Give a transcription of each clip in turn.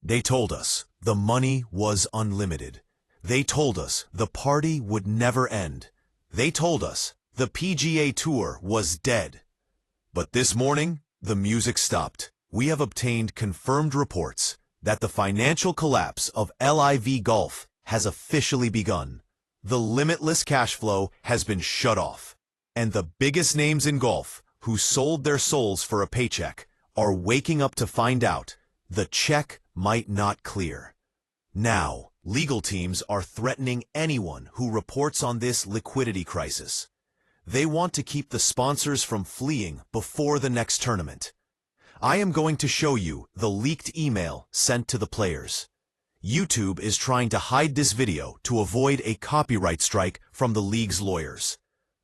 They told us the money was unlimited. They told us the party would never end. They told us the PGA Tour was dead. But this morning, the music stopped. We have obtained confirmed reports that the financial collapse of LIV Golf has officially begun. The limitless cash flow has been shut off. And the biggest names in golf, who sold their souls for a paycheck, are waking up to find out the check might not clear. Now, legal teams are threatening anyone who reports on this liquidity crisis. They want to keep the sponsors from fleeing before the next tournament. I am going to show you the leaked email sent to the players. YouTube is trying to hide this video to avoid a copyright strike from the league's lawyers.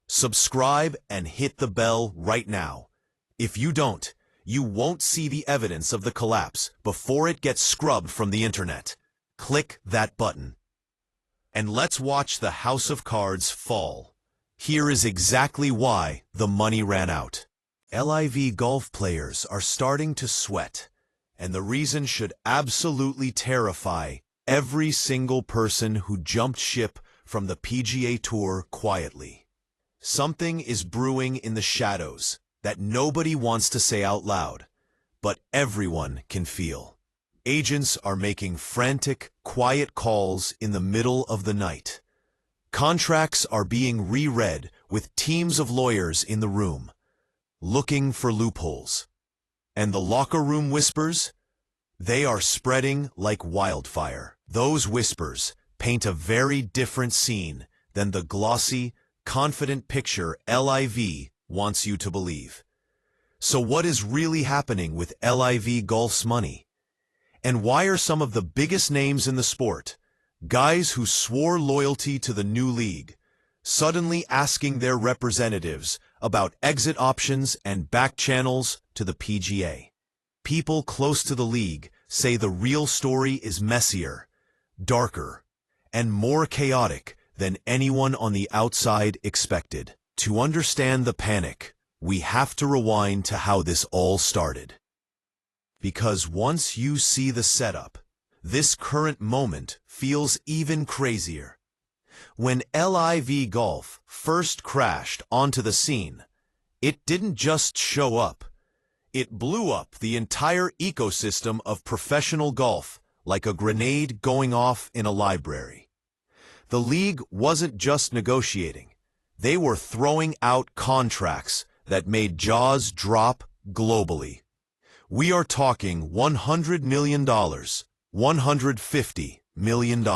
Subscribe and hit the bell right now. If you don't, you won't see the evidence of the collapse before it gets scrubbed from the internet. Click that button. And let's watch the house of cards fall. Here is exactly why the money ran out. LIV Golf players are starting to sweat, and the reason should absolutely terrify every single person who jumped ship from the PGA Tour quietly. Something is brewing in the shadows that nobody wants to say out loud, but everyone can feel. Agents are making frantic, quiet calls in the middle of the night. Contracts are being reread with teams of lawyers in the room, looking for loopholes. And the locker room whispers? They are spreading like wildfire. Those whispers paint a very different scene than the glossy, confident picture LIV wants you to believe. So what is really happening with LIV Golf's money? And why are some of the biggest names in the sport, guys who swore loyalty to the new league, suddenly asking their representatives about exit options and back channels to the PGA? People close to the league say the real story is messier, darker, and more chaotic than anyone on the outside expected. To understand the panic, we have to rewind to how this all started. Because once you see the setup, this current moment feels even crazier. When LIV Golf first crashed onto the scene, it didn't just show up. It blew up the entire ecosystem of professional golf like a grenade going off in a library. The league wasn't just negotiating. They were throwing out contracts that made jaws drop globally. We are talking $100 million, $150 million.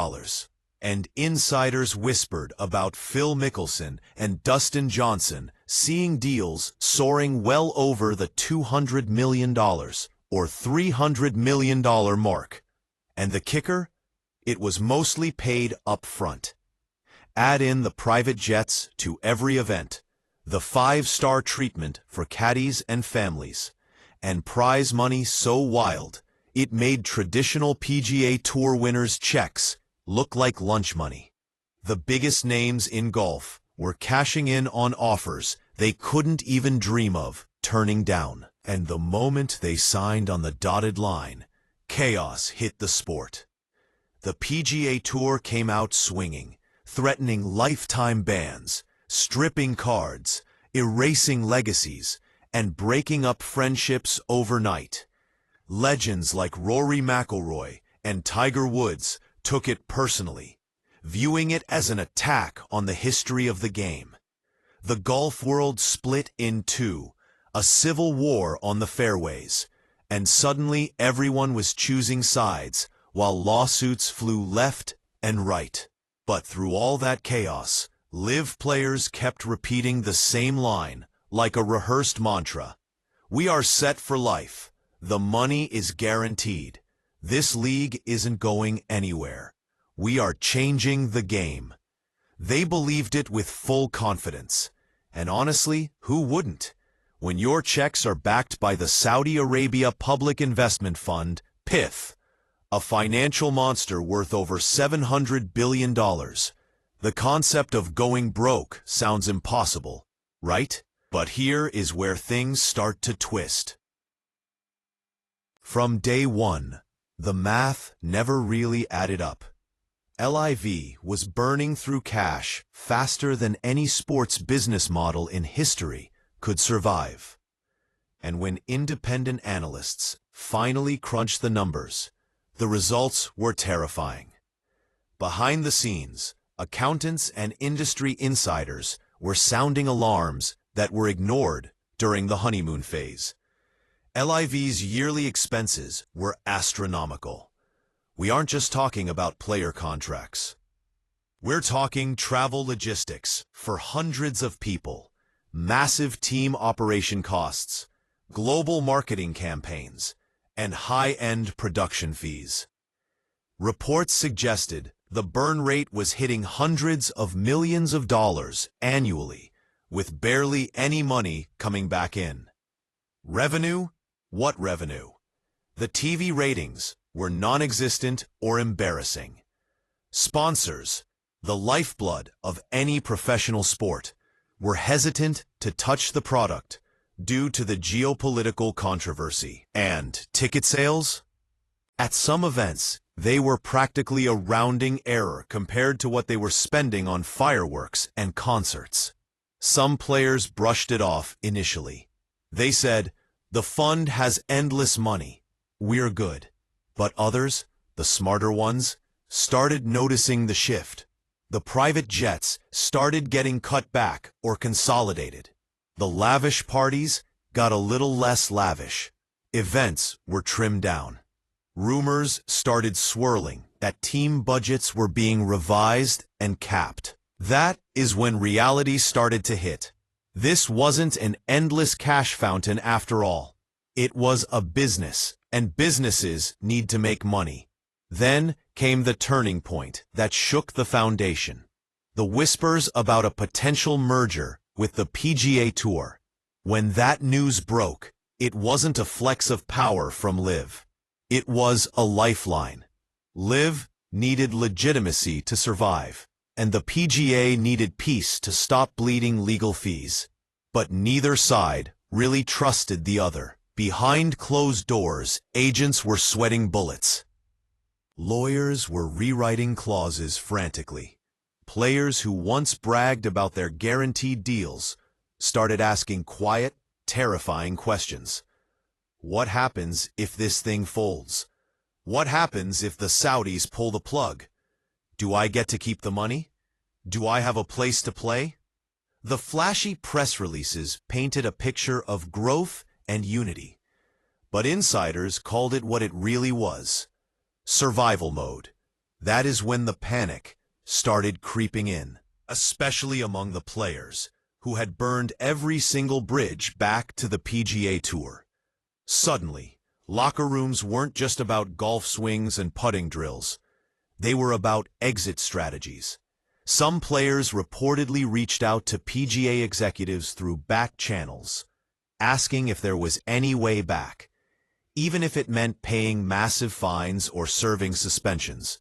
And insiders whispered about Phil Mickelson and Dustin Johnson seeing deals soaring well over the $200 million or $300 million mark. And the kicker? It was mostly paid up front. Add in the private jets to every event, the 5-star treatment for caddies and families, and prize money so wild it made traditional PGA Tour winners' checks look like lunch money. The biggest names in golf were cashing in on offers they couldn't even dream of turning down. And the moment they signed on the dotted line, chaos hit the sport. The PGA Tour came out swinging, threatening lifetime bans, stripping cards, erasing legacies, and breaking up friendships overnight. Legends like Rory McIlroy and Tiger Woods took it personally, viewing it as an attack on the history of the game. The golf world split in two, a civil war on the fairways, and suddenly everyone was choosing sides while lawsuits flew left and right. But through all that chaos, LIV players kept repeating the same line like a rehearsed mantra. We are set for life. The money is guaranteed. This league isn't going anywhere. We are changing the game. They believed it with full confidence. And honestly, who wouldn't? When your checks are backed by the Saudi Arabia Public Investment Fund, PIF, a financial monster worth over $700 billion, the concept of going broke sounds impossible, right? But here is where things start to twist. From day one, The math never really added up. LIV was burning through cash faster than any sports business model in history could survive. And when independent analysts finally crunched the numbers, the results were terrifying. Behind the scenes, accountants and industry insiders were sounding alarms that were ignored during the honeymoon phase. LIV's yearly expenses were astronomical. We aren't just talking about player contracts. We're talking travel logistics for hundreds of people, massive team operation costs, global marketing campaigns, and high-end production fees. Reports suggested the burn rate was hitting hundreds of millions of dollars annually, with barely any money coming back in. Revenue? What revenue? The TV ratings were non-existent or embarrassing. Sponsors, the lifeblood of any professional sport, were hesitant to touch the product due to the geopolitical controversy. And ticket sales? At some events, they were practically a rounding error compared to what they were spending on fireworks and concerts. Some players brushed it off initially. They said, "The fund has endless money. We're good." But others, the smarter ones, started noticing the shift. The private jets started getting cut back or consolidated. The lavish parties got a little less lavish. Events were trimmed down. Rumors started swirling that team budgets were being revised and capped. That is when reality started to hit. This wasn't an endless cash fountain after all. It was a business, and businesses need to make money. Then came the turning point that shook the foundation. The whispers about a potential merger with the PGA Tour. When that news broke, it wasn't a flex of power from LIV. It was a lifeline. LIV needed legitimacy to survive, and the PGA needed peace to stop bleeding legal fees. But neither side really trusted the other. Behind closed doors, agents were sweating bullets. Lawyers were rewriting clauses frantically. Players who once bragged about their guaranteed deals started asking quiet, terrifying questions. What happens if this thing folds? What happens if the Saudis pull the plug? Do I get to keep the money? Do I have a place to play? The flashy press releases painted a picture of growth and unity. But insiders called it what it really was. Survival mode. That is when the panic started creeping in, especially among the players who had burned every single bridge back to the PGA Tour. Suddenly, locker rooms weren't just about golf swings and putting drills. They were about exit strategies. Some players reportedly reached out to PGA executives through back channels, asking if there was any way back, even if it meant paying massive fines or serving suspensions.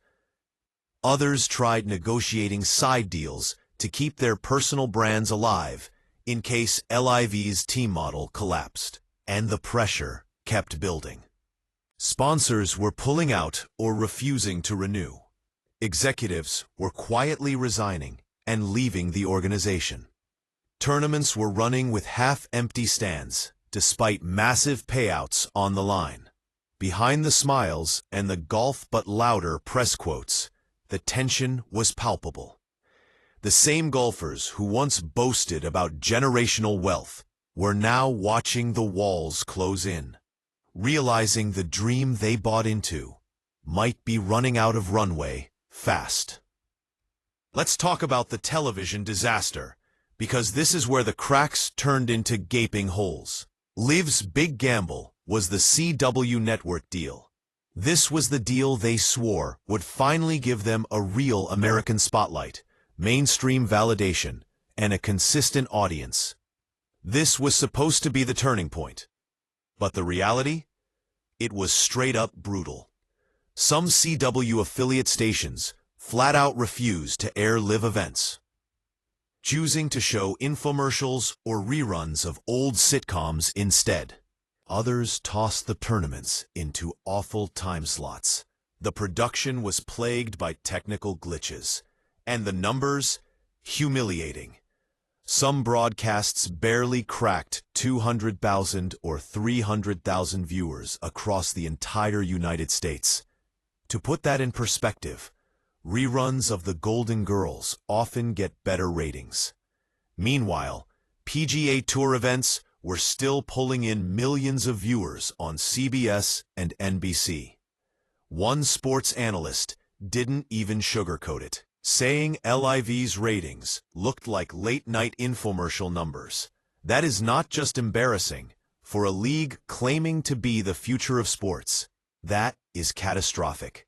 Others tried negotiating side deals to keep their personal brands alive in case LIV's team model collapsed, and the pressure kept building. Sponsors were pulling out or refusing to renew. Executives were quietly resigning and leaving the organization. Tournaments were running with half-empty stands, despite massive payouts on the line. Behind the smiles and the golf but louder press quotes, the tension was palpable. The same golfers who once boasted about generational wealth were now watching the walls close in, realizing the dream they bought into might be running out of runway fast. Let's talk about the television disaster, because this is where the cracks turned into gaping holes. LIV's big gamble was the CW network deal. This was the deal they swore would finally give them a real American spotlight, mainstream validation, and a consistent audience. This was supposed to be the turning point. But the reality? It was straight up brutal. Some CW affiliate stations flat out refused to air LIV events, choosing to show infomercials or reruns of old sitcoms instead. Others tossed the tournaments into awful time slots. The production was plagued by technical glitches, and the numbers humiliating. Some broadcasts barely cracked 200,000 or 300,000 viewers across the entire United States. To put that in perspective, reruns of the Golden Girls often get better ratings. Meanwhile, PGA Tour events were still pulling in millions of viewers on CBS and NBC. One sports analyst didn't even sugarcoat it, saying LIV's ratings looked like late-night infomercial numbers. That is not just embarrassing for a league claiming to be the future of sports. That is catastrophic.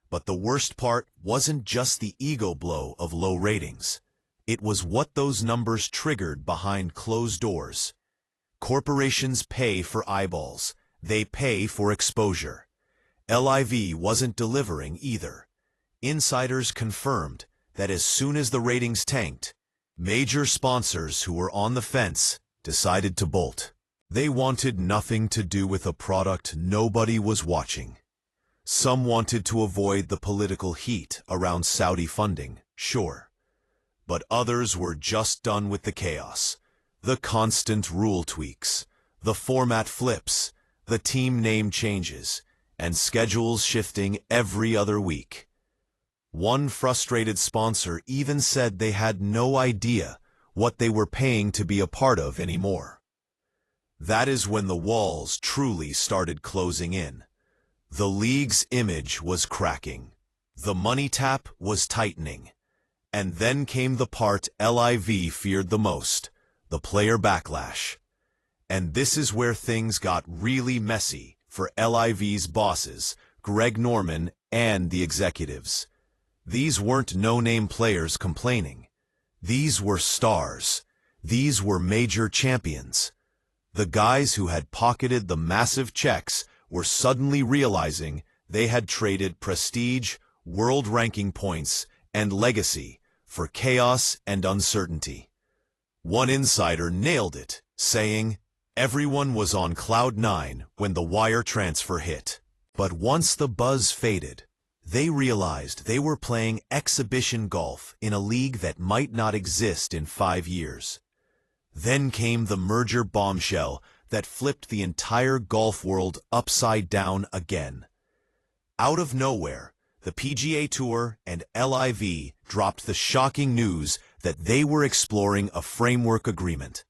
But the worst part wasn't just the ego blow of low ratings. It was what those numbers triggered behind closed doors. Corporations pay for eyeballs. They pay for exposure. LIV wasn't delivering either. Insiders confirmed that as soon as the ratings tanked, major sponsors who were on the fence decided to bolt. They wanted nothing to do with a product nobody was watching. Some wanted to avoid the political heat around Saudi funding, sure. But others were just done with the chaos. The constant rule tweaks, the format flips, the team name changes, and schedules shifting every other week. One frustrated sponsor even said they had no idea what they were paying to be a part of anymore. That is when the walls truly started closing in. The league's image was cracking. The money tap was tightening. And then came the part LIV feared the most, the player backlash. And this is where things got really messy for LIV's bosses, Greg Norman, and the executives. These weren't no-name players complaining. These were stars. These were major champions. The guys who had pocketed the massive checks were suddenly realizing they had traded prestige, world ranking points, and legacy for chaos and uncertainty. One insider nailed it, saying, "Everyone was on cloud nine when the wire transfer hit. But once the buzz faded, they realized they were playing exhibition golf in a league that might not exist in 5 years. Then came the merger bombshell that flipped the entire golf world upside down again. Out of nowhere, the PGA Tour and LIV dropped the shocking news that they were exploring a framework agreement.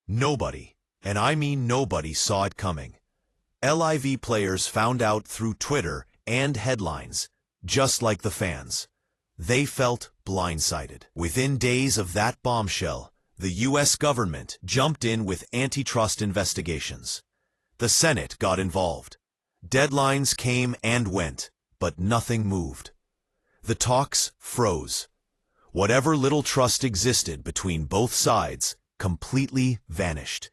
Nobody, and I mean nobody, saw it coming. LIV players found out through Twitter and headlines, just like the fans. They felt blindsided. Within days of that bombshell, the U.S. government jumped in with antitrust investigations. The Senate got involved. Deadlines came and went, but nothing moved. The talks froze. Whatever little trust existed between both sides completely vanished.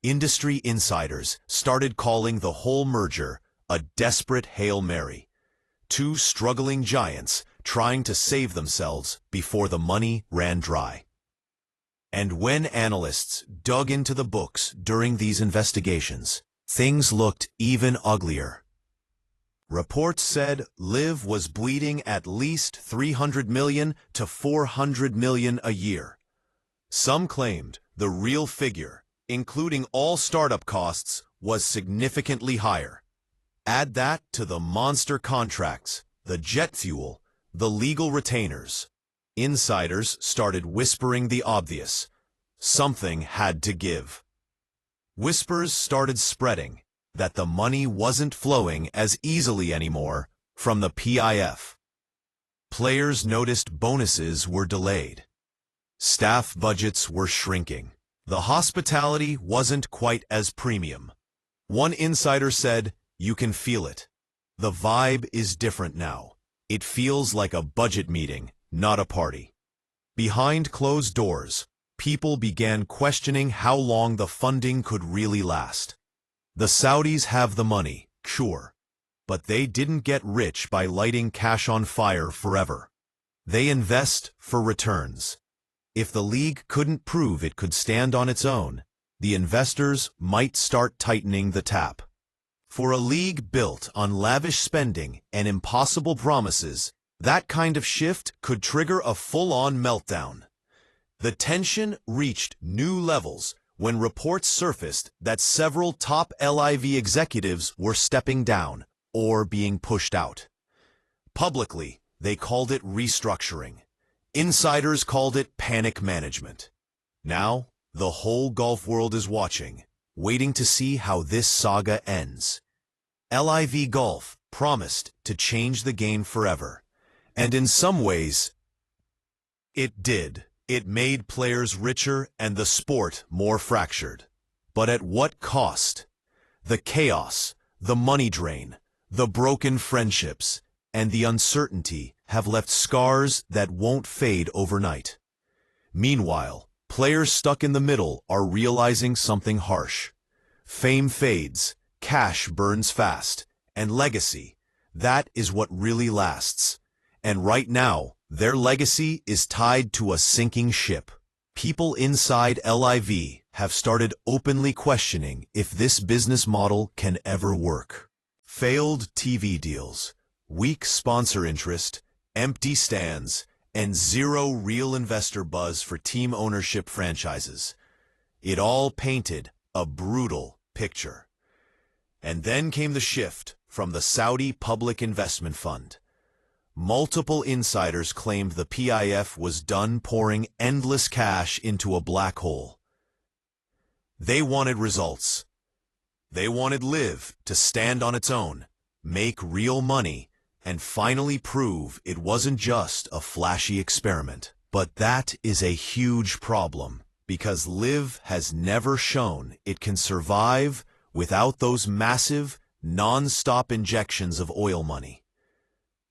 Industry insiders started calling the whole merger a desperate Hail Mary. Two struggling giants trying to save themselves before the money ran dry. And when analysts dug into the books during these investigations, things looked even uglier. Reports said LIV was bleeding at least $300 million to $400 million a year. Some claimed the real figure, including all startup costs, was significantly higher. Add that to the monster contracts, the jet fuel, the legal retainers. Insiders started whispering the obvious. Something had to give. Whispers started spreading that the money wasn't flowing as easily anymore from the PIF. Players noticed bonuses were delayed. Staff budgets were shrinking. The hospitality wasn't quite as premium. One insider said, "You can feel it. The vibe is different now. It feels like a budget meeting, not a party." Behind closed doors, people began questioning how long the funding could really last. The Saudis have the money, sure, but they didn't get rich by lighting cash on fire forever. They invest for returns. If the league couldn't prove it could stand on its own, the investors might start tightening the tap. For a league built on lavish spending and impossible promises, that kind of shift could trigger a full-on meltdown. The tension reached new levels when reports surfaced that several top LIV executives were stepping down or being pushed out. Publicly, they called it restructuring. Insiders called it panic management. Now, the whole golf world is watching, waiting to see how this saga ends. LIV Golf promised to change the game forever, and in some ways, it did. It made players richer and the sport more fractured. But at what cost? The chaos, the money drain, the broken friendships, and the uncertainty have left scars that won't fade overnight. Meanwhile, players stuck in the middle are realizing something harsh. Fame fades, cash burns fast, and legacy, that is what really lasts. And right now, their legacy is tied to a sinking ship. People inside LIV have started openly questioning if this business model can ever work. Failed TV deals, weak sponsor interest, empty stands, and zero real investor buzz for team ownership franchises. It all painted a brutal picture. And then came the shift from the Saudi Public Investment Fund. Multiple insiders claimed the PIF was done pouring endless cash into a black hole. They wanted results. They wanted LIV to stand on its own, make real money, and finally prove it wasn't just a flashy experiment. But that is a huge problem, because LIV has never shown it can survive without those massive, non-stop injections of oil money.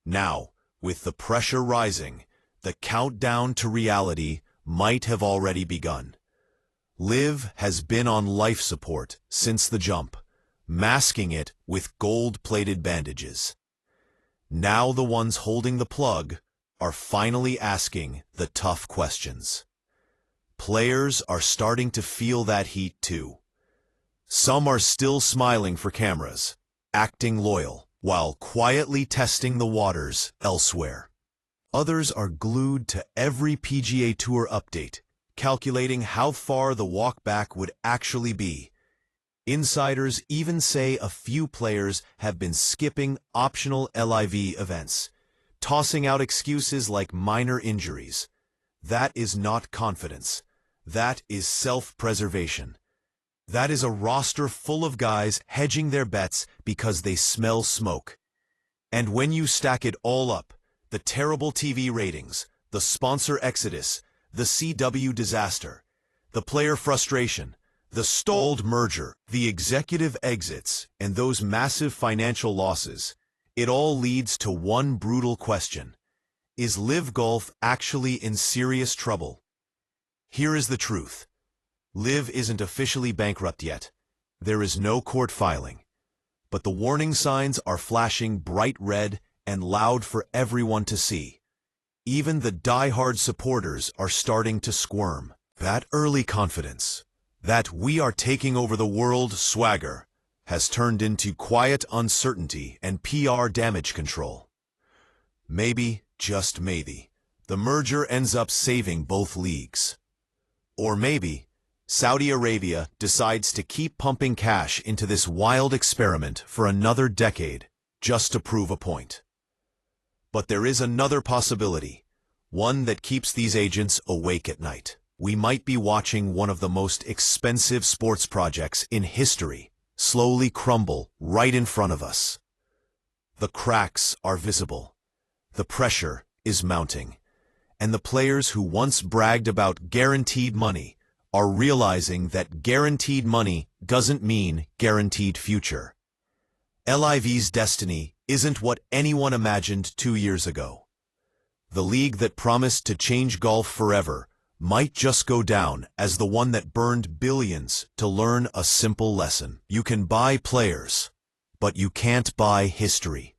Now, with the pressure rising, the countdown to reality might have already begun. LIV has been on life support since the jump, masking it with gold-plated bandages. Now the ones holding the plug are finally asking the tough questions. Players are starting to feel that heat too. Some are still smiling for cameras, acting loyal, while quietly testing the waters elsewhere. Others are glued to every PGA Tour update, calculating how far the walk back would actually be. Insiders even say a few players have been skipping optional LIV events, tossing out excuses like minor injuries. That is not confidence. That is self-preservation. That is a roster full of guys hedging their bets because they smell smoke. And when you stack it all up, the terrible TV ratings, the sponsor exodus, the CW disaster, the player frustration, the stalled merger, the executive exits, and those massive financial losses, it all leads to one brutal question. Is LIV Golf actually in serious trouble? Here is the truth. LIV isn't officially bankrupt yet. There is no court filing. But the warning signs are flashing bright red and loud for everyone to see. Even the die-hard supporters are starting to squirm. That early confidence, that we are taking over the world swagger, has turned into quiet uncertainty and PR damage control. Maybe, just maybe, the merger ends up saving both leagues. Or maybe, Saudi Arabia decides to keep pumping cash into this wild experiment for another decade, just to prove a point. But there is another possibility, one that keeps these agents awake at night. We might be watching one of the most expensive sports projects in history slowly crumble right in front of us. The cracks are visible. The pressure is mounting. And the players who once bragged about guaranteed money are realizing that guaranteed money doesn't mean guaranteed future. LIV's destiny isn't what anyone imagined 2 years ago. The league that promised to change golf forever might just go down as the one that burned billions to learn a simple lesson. You can buy players, but you can't buy history.